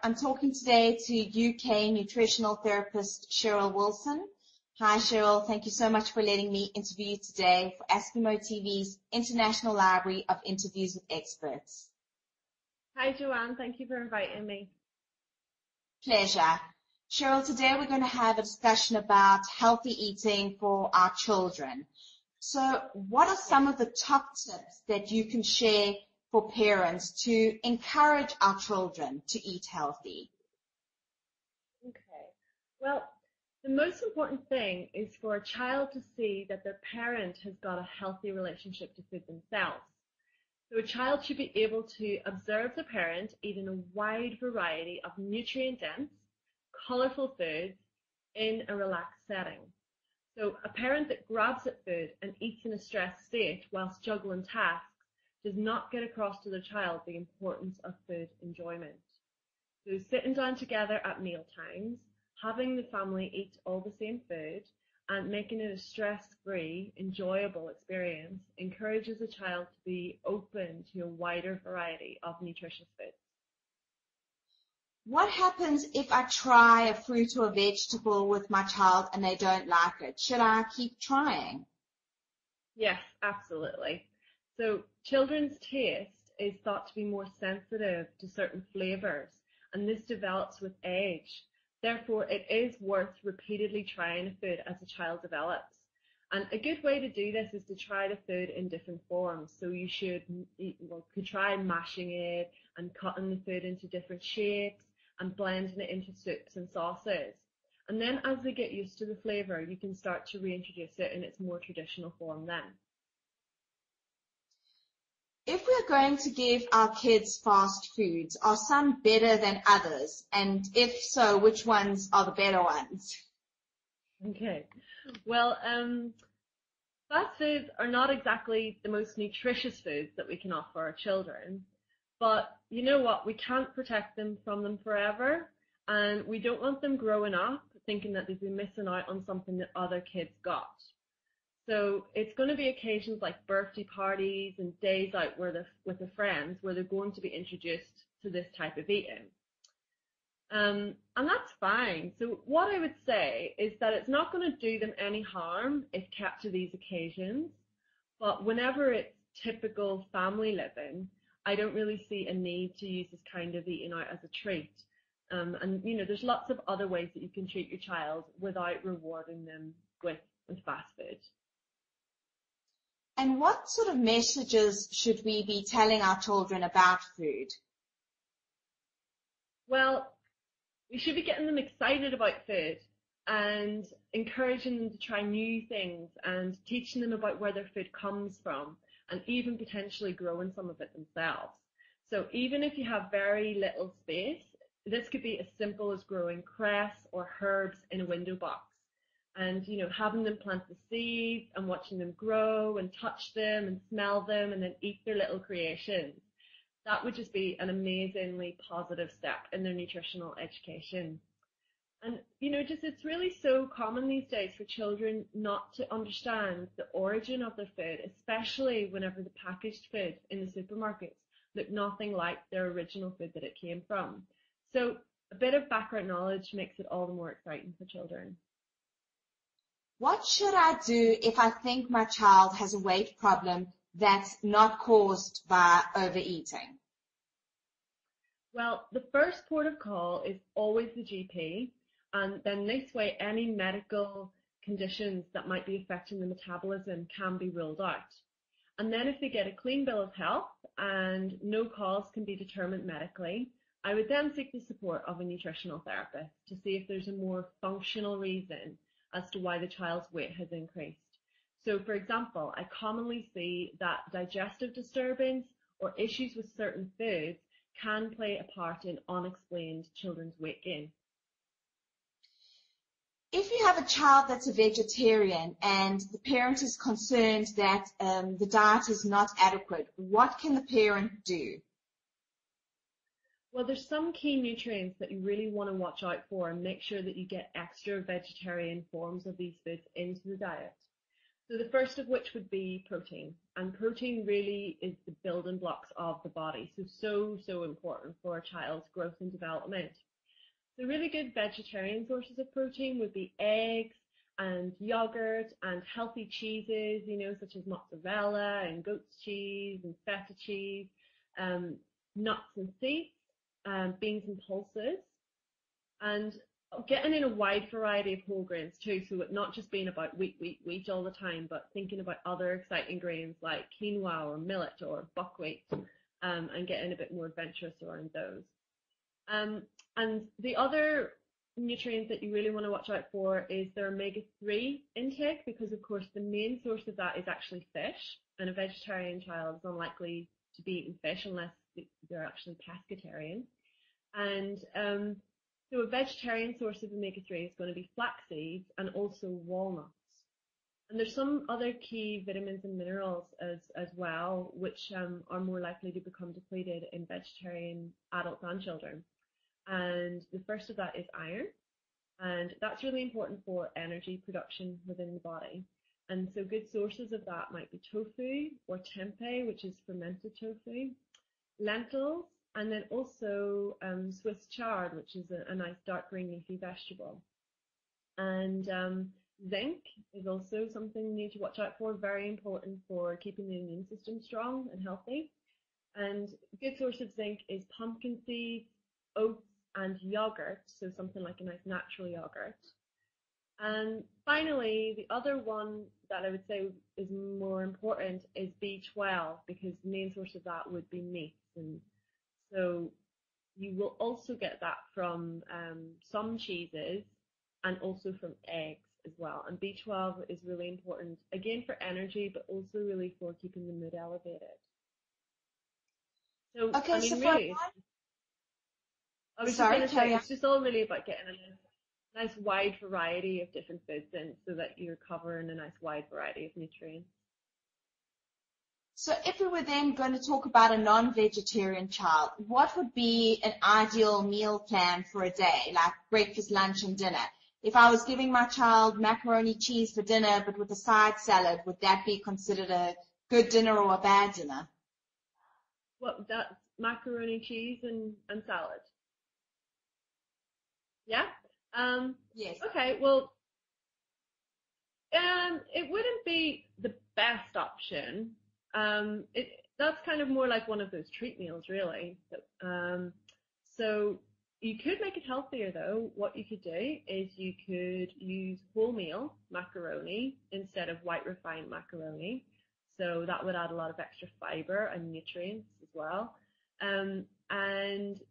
I'm talking today to UK Nutritional Therapist Cheryl Wilson. Hi Cheryl, thank you so much for letting me interview you today for Askimo TV's International Library of Interviews with Experts. Hi Joanne, thank you for inviting me. Pleasure. Cheryl, today we're going to have a discussion about healthy eating for our children. So what are some of the top tips that you can share for parents to encourage our children to eat healthy? Okay. Well, the most important thing is for a child to see that their parent has got a healthy relationship to food themselves. So a child should be able to observe the parent eating a wide variety of nutrient-dense, colourful foods in a relaxed setting. So a parent that grabs at food and eats in a stressed state whilst juggling tasks does not get across to the child the importance of food enjoyment. So sitting down together at meal times, having the family eat all the same food, and making it a stress-free, enjoyable experience encourages a child to be open to a wider variety of nutritious foods. What happens if I try a fruit or a vegetable with my child and they don't like it? Should I keep trying? Yes, absolutely. So children's taste is thought to be more sensitive to certain flavors, and this develops with age. Therefore, it is worth repeatedly trying a food as a child develops. And a good way to do this is to try the food in different forms. So you could try mashing it and cutting the food into different shapes and blending it into soups and sauces. And then as they get used to the flavour, you can start to reintroduce it in its more traditional form then. If we're going to give our kids fast foods, are some better than others? And if so, which ones are the better ones? Okay. Well, fast foods are not exactly the most nutritious foods that we can offer our children. But you know what? We can't protect them from them forever. And we don't want them growing up thinking that they've been missing out on something that other kids got. So it's going to be occasions like birthday parties and days out with their friends where they're going to be introduced to this type of eating. And that's fine. So what I would say is that it's not going to do them any harm if kept to these occasions. But whenever it's typical family living, I don't really see a need to use this kind of eating out as a treat. And there's lots of other ways that you can treat your child without rewarding them with fast food. And what sort of messages should we be telling our children about food? Well, we should be getting them excited about food and encouraging them to try new things and teaching them about where their food comes from and even potentially growing some of it themselves. So even if you have very little space, this could be as simple as growing cress or herbs in a window box. And, having them plant the seeds and watching them grow and touch them and smell them and then eat their little creations. That would just be an amazingly positive step in their nutritional education. And, it's really so common these days for children not to understand the origin of their food, especially whenever the packaged food in the supermarkets look nothing like their original food that it came from. So a bit of background knowledge makes it all the more exciting for children. What should I do if I think my child has a weight problem that's not caused by overeating? Well, the first port of call is always the GP, and then this way any medical conditions that might be affecting the metabolism can be ruled out. And then if they get a clean bill of health and no cause can be determined medically, I would then seek the support of a nutritional therapist to see if there's a more functional reason as to why the child's weight has increased. So, for example, I commonly see that digestive disturbance or issues with certain foods can play a part in unexplained children's weight gain. If you have a child that's a vegetarian and the parent is concerned that the diet is not adequate, what can the parent do? Well, there's some key nutrients that you really want to watch out for and make sure that you get extra vegetarian forms of these foods into the diet. So the first of which would be protein. And protein really is the building blocks of the body. So important for a child's growth and development. So really good vegetarian sources of protein would be eggs and yogurt and healthy cheeses, such as mozzarella and goat's cheese and feta cheese, nuts and seeds, beans and pulses, and getting in a wide variety of whole grains too, so it not just being about wheat all the time, but thinking about other exciting grains like quinoa or millet or buckwheat, and getting a bit more adventurous around those. And the other nutrients that you really want to watch out for is their omega-3 intake, because of course the main source of that is actually fish, and a vegetarian child is unlikely to be eating fish unless they're actually pescatarian. And so a vegetarian source of omega-3 is going to be flax seeds and also walnuts. And there's some other key vitamins and minerals as well, which are more likely to become depleted in vegetarian adults and children. And the first of that is iron, and that's really important for energy production within the body. And so good sources of that might be tofu or tempeh, which is fermented tofu, lentils, and then also Swiss chard, which is a nice dark green leafy vegetable. And zinc is also something you need to watch out for, very important for keeping the immune system strong and healthy. And a good source of zinc is pumpkin seeds, oats, and yogurt, so something like a nice natural yogurt. And finally, the other one that I would say is more important is B12, because the main source of that would be meat. And so you will also get that from some cheeses and also from eggs as well. And B12 is really important, again, for energy, but also really for keeping the mood elevated. So, Okay, I mean, so really, I was just going to say, it's just all really about getting a nice wide variety of different foods in, so that you're covering a nice wide variety of nutrients. So if we were then going to talk about a non-vegetarian child, what would be an ideal meal plan for a day, like breakfast, lunch, and dinner? If I was giving my child macaroni cheese for dinner, but with a side salad, would that be considered a good dinner or a bad dinner? What, that's macaroni, cheese, and salad? Yeah? Yes. Okay, well, it wouldn't be the best option. That's kind of more like one of those treat meals, really. So you could make it healthier, though. What you could do is you could use wholemeal macaroni instead of white refined macaroni. So that would add a lot of extra fiber and nutrients as well. And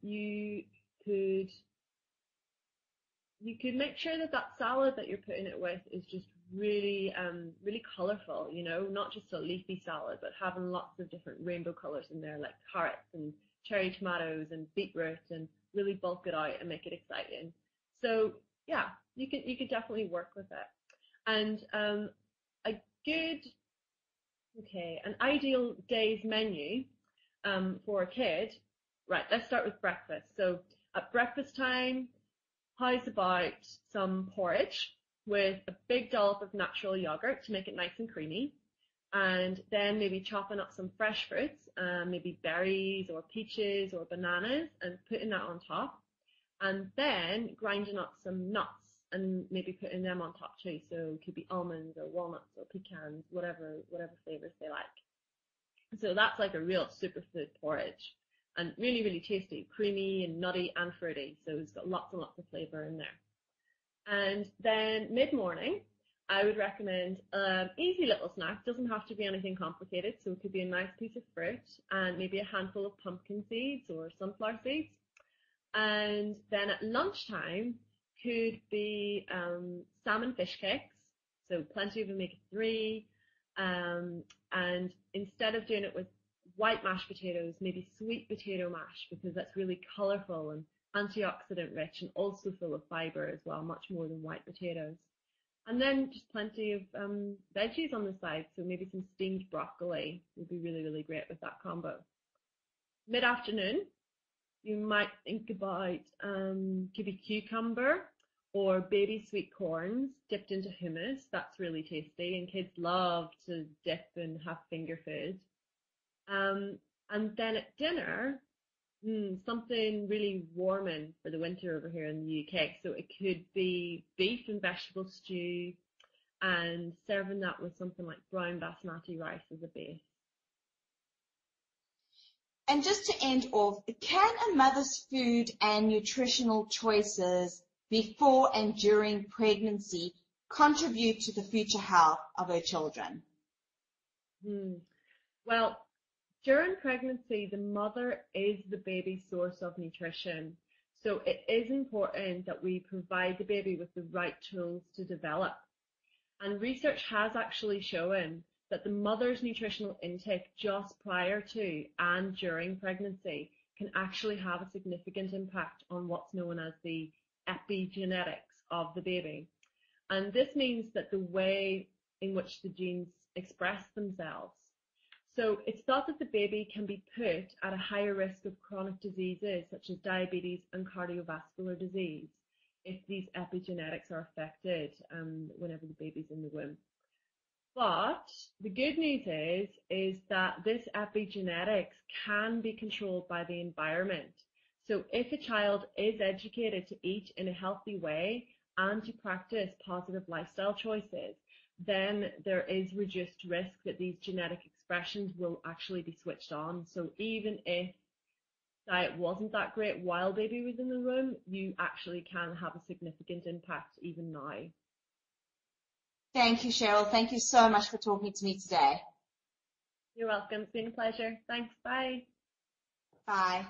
you could make sure that salad that you're putting it with is just really, really colourful, not just a leafy salad, but having lots of different rainbow colours in there, like carrots and cherry tomatoes and beetroot, and really bulk it out and make it exciting. So yeah, you could definitely work with it. And an ideal day's menu for a kid, right, let's start with breakfast. So at breakfast time, how's about some porridge with a big dollop of natural yogurt to make it nice and creamy, and then maybe chopping up some fresh fruits, maybe berries or peaches or bananas, and putting that on top, and then grinding up some nuts and maybe putting them on top too. So it could be almonds or walnuts or pecans, whatever flavors they like. So that's like a real superfood porridge. And really, really tasty, creamy and nutty and fruity. So it's got lots and lots of flavour in there. And then mid-morning, I would recommend an easy little snack. Doesn't have to be anything complicated. So it could be a nice piece of fruit and maybe a handful of pumpkin seeds or sunflower seeds. And then at lunchtime could be salmon fish cakes. So plenty of omega-3. And instead of doing it with white mashed potatoes, maybe sweet potato mash, because that's really colourful and antioxidant rich and also full of fibre as well, much more than white potatoes. And then just plenty of veggies on the side, so maybe some steamed broccoli would be really, really great with that combo. Mid-afternoon, you might think about could be cucumber or baby sweet corns dipped into hummus. That's really tasty, and kids love to dip and have finger food. Um, and then at dinner, something really warming for the winter over here in the UK. So it could be beef and vegetable stew, and serving that with something like brown basmati rice as a base. And just to end off, can a mother's food and nutritional choices before and during pregnancy contribute to the future health of her children? Well, during pregnancy, the mother is the baby's source of nutrition. So it is important that we provide the baby with the right tools to develop. And research has actually shown that the mother's nutritional intake just prior to and during pregnancy can actually have a significant impact on what's known as the epigenetics of the baby. And this means that the way in which the genes express themselves. So it's thought that the baby can be put at a higher risk of chronic diseases such as diabetes and cardiovascular disease if these epigenetics are affected whenever the baby's in the womb. But the good news is that this epigenetics can be controlled by the environment. So if a child is educated to eat in a healthy way and to practice positive lifestyle choices, then there is reduced risk that these genetic expressions will actually be switched on. So even if diet wasn't that great while baby was in the womb, you actually can have a significant impact even now. Thank you, Cheryl. Thank you so much for talking to me today. You're welcome. It's been a pleasure. Thanks. Bye. Bye.